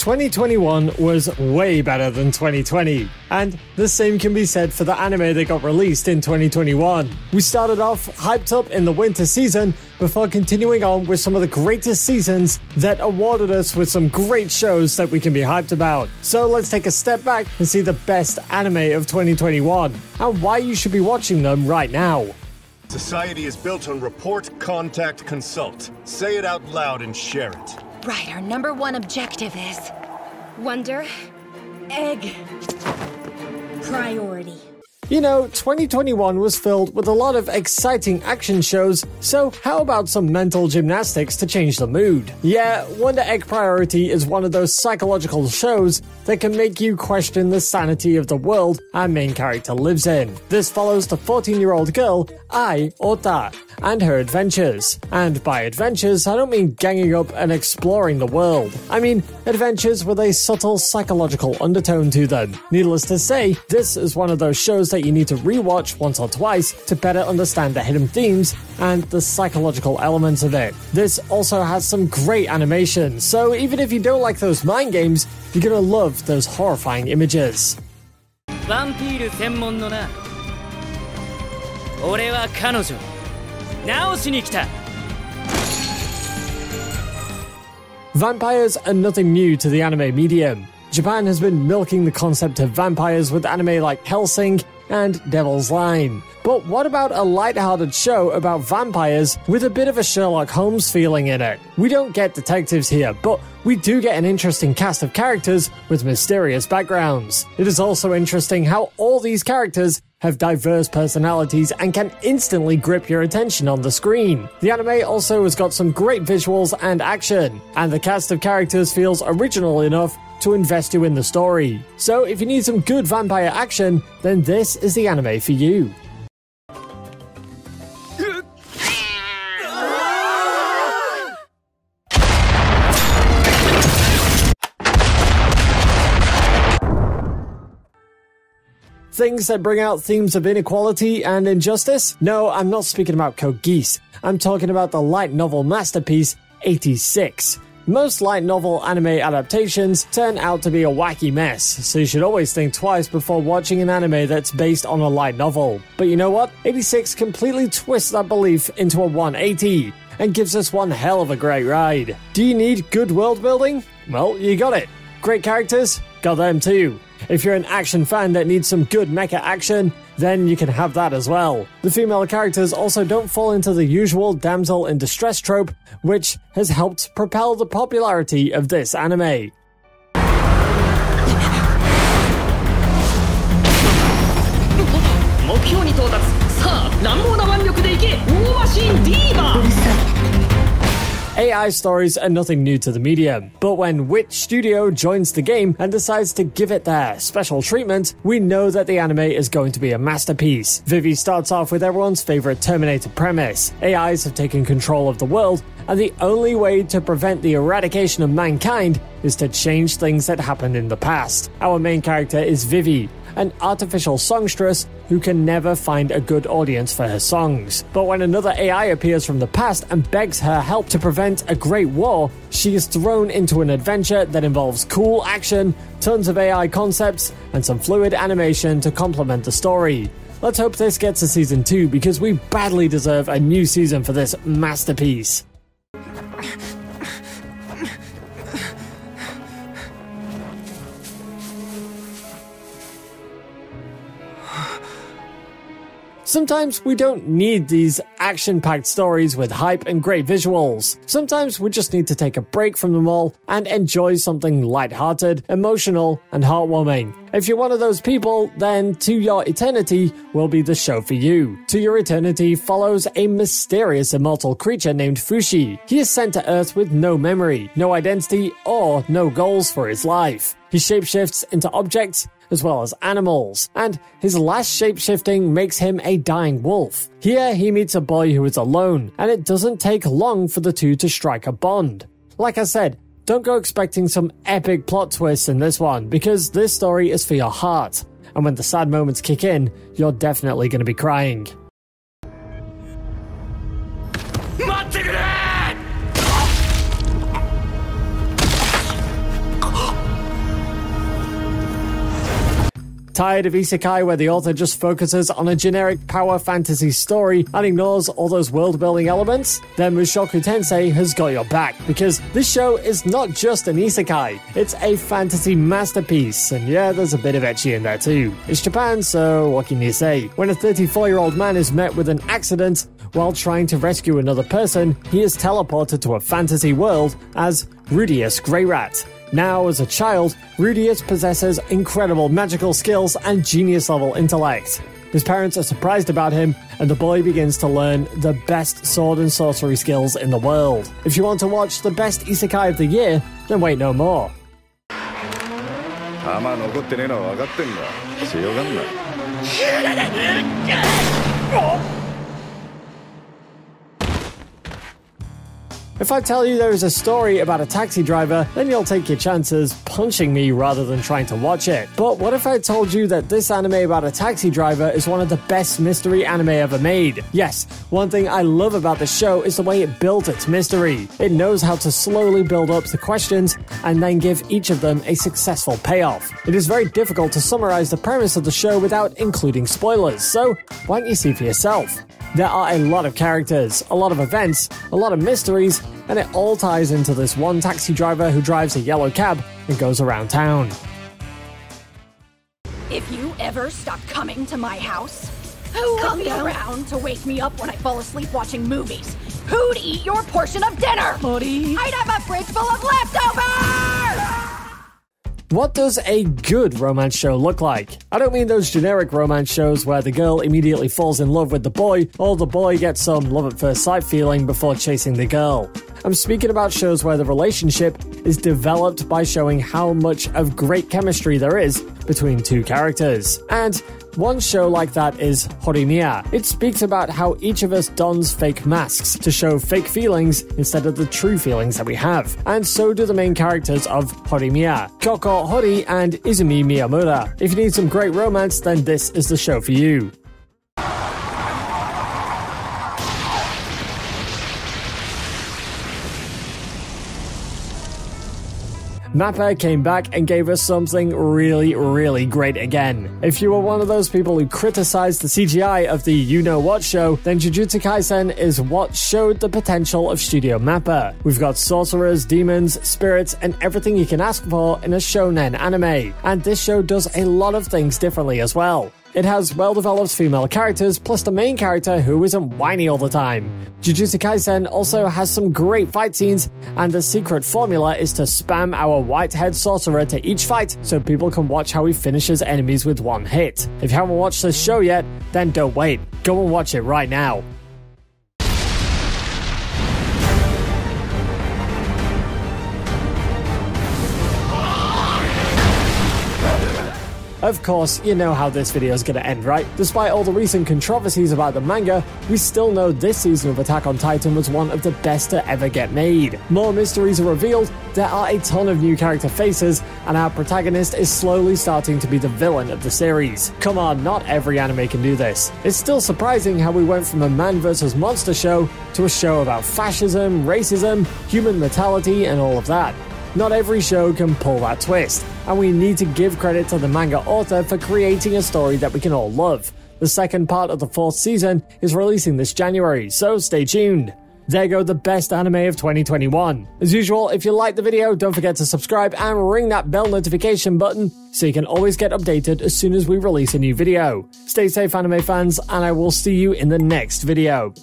2021 was way better than 2020, and the same can be said for the anime that got released in 2021. We started off hyped up in the winter season before continuing on with some of the greatest seasons that awarded us with some great shows that we can be hyped about. So let's take a step back and see the best anime of 2021 and why you should be watching them right now. Society is built on report, contact, consult. Say it out loud and share it. Right, our number one objective is... Wonder... Egg... Priority. You know, 2021 was filled with a lot of exciting action shows, so how about some mental gymnastics to change the mood? Yeah, Wonder Egg Priority is one of those psychological shows that can make you question the sanity of the world our main character lives in. This follows the 14-year-old girl, Ai Ota, and her adventures. And by adventures, I don't mean ganging up and exploring the world. I mean adventures with a subtle psychological undertone to them. Needless to say, this is one of those shows that you need to rewatch once or twice to better understand the hidden themes and the psychological elements of it. This also has some great animation, so even if you don't like those mind games, you're gonna love those horrifying images. Vampires are nothing new to the anime medium. Japan has been milking the concept of vampires with anime like Hellsing and Devil's Line. But what about a light-hearted show about vampires with a bit of a Sherlock Holmes feeling in it? We don't get detectives here, but we do get an interesting cast of characters with mysterious backgrounds. It is also interesting how all these characters have diverse personalities and can instantly grip your attention on the screen. The anime also has got some great visuals and action, and the cast of characters feels original enough to invest you in the story. So if you need some good vampire action, then this is the anime for you. Things that bring out themes of inequality and injustice? No, I'm not speaking about Code Geass. I'm talking about the light novel masterpiece, 86. Most light novel anime adaptations turn out to be a wacky mess, so you should always think twice before watching an anime that's based on a light novel. But you know what? 86 completely twists that belief into a 180 and gives us one hell of a great ride. Do you need good world building? Well, you got it. Great characters? Got them too. If you're an action fan that needs some good mecha action, then you can have that as well. The female characters also don't fall into the usual damsel in distress trope, which has helped propel the popularity of this anime. AI stories are nothing new to the medium, but when which studio joins the game and decides to give it their special treatment, we know that the anime is going to be a masterpiece. Vivy starts off with everyone's favorite Terminator premise. AIs have taken control of the world, and the only way to prevent the eradication of mankind is to change things that happened in the past. Our main character is Vivy, an artificial songstress who can never find a good audience for her songs. But when another AI appears from the past and begs her help to prevent a great war, she is thrown into an adventure that involves cool action, tons of AI concepts, and some fluid animation to complement the story. Let's hope this gets a season 2 because we badly deserve a new season for this masterpiece. Sometimes we don't need these action-packed stories with hype and great visuals. Sometimes we just need to take a break from them all and enjoy something lighthearted, emotional, and heartwarming. If you're one of those people, then To Your Eternity will be the show for you. To Your Eternity follows a mysterious immortal creature named Fushi. He is sent to Earth with no memory, no identity, or no goals for his life. He shapeshifts into objects as well as animals, and his last shapeshifting makes him a dying wolf. Here he meets a boy who is alone, and it doesn't take long for the two to strike a bond. Like I said, don't go expecting some epic plot twists in this one, because this story is for your heart, and when the sad moments kick in, you're definitely going to be crying. Tired of isekai where the author just focuses on a generic power fantasy story and ignores all those world-building elements? Then Mushoku Tensei has got your back, because this show is not just an isekai, it's a fantasy masterpiece, and yeah, there's a bit of ecchi in there too. It's Japan, so what can you say? When a 34-year-old man is met with an accident while trying to rescue another person, he is teleported to a fantasy world as Rudius Greyrat. Now, as a child, Rudius possesses incredible magical skills and genius-level intellect. His parents are surprised about him, and the boy begins to learn the best sword and sorcery skills in the world. If you want to watch the best isekai of the year, then wait no more. If I tell you there is a story about a taxi driver, then you'll take your chances punching me rather than trying to watch it. But what if I told you that this anime about a taxi driver is one of the best mystery anime ever made? Yes, one thing I love about the show is the way it built its mystery. It knows how to slowly build up the questions and then give each of them a successful payoff. It is very difficult to summarize the premise of the show without including spoilers, so why don't you see for yourself? There are a lot of characters, a lot of events, a lot of mysteries, and it all ties into this one taxi driver who drives a yellow cab and goes around town. If you ever stop coming to my house, who will be around to wake me up when I fall asleep watching movies? Who'd eat your portion of dinner? Buddy, I'd have a fridge full of leftovers! What does a good romance show look like? I don't mean those generic romance shows where the girl immediately falls in love with the boy, or the boy gets some love at first sight feeling before chasing the girl. I'm speaking about shows where the relationship is developed by showing how much of great chemistry there is between two characters. And one show like that is Horimiya. It speaks about how each of us dons fake masks to show fake feelings instead of the true feelings that we have. And so do the main characters of Horimiya, Kyoko Hori and Izumi Miyamura. If you need some great romance, then this is the show for you. Mappa came back and gave us something really great again. If you were one of those people who criticized the CGI of the you-know-what show, then Jujutsu Kaisen is what showed the potential of Studio Mappa. We've got sorcerers, demons, spirits, and everything you can ask for in a shonen anime. And this show does a lot of things differently as well. It has well-developed female characters, plus the main character who isn't whiny all the time. Jujutsu Kaisen also has some great fight scenes, and the secret formula is to spam our white-haired sorcerer to each fight so people can watch how he finishes enemies with one hit. If you haven't watched this show yet, then don't wait. Go and watch it right now. Of course, you know how this video is going to end, right? Despite all the recent controversies about the manga, we still know this season of Attack on Titan was one of the best to ever get made. More mysteries are revealed, there are a ton of new character faces, and our protagonist is slowly starting to be the villain of the series. Come on, not every anime can do this. It's still surprising how we went from a man versus monster show to a show about fascism, racism, human mortality, and all of that. Not every show can pull that twist, and we need to give credit to the manga author for creating a story that we can all love. The second part of the 4th season is releasing this January, so stay tuned. There go the best anime of 2021. As usual, if you liked the video, don't forget to subscribe and ring that bell notification button so you can always get updated as soon as we release a new video. Stay safe, anime fans, and I will see you in the next video.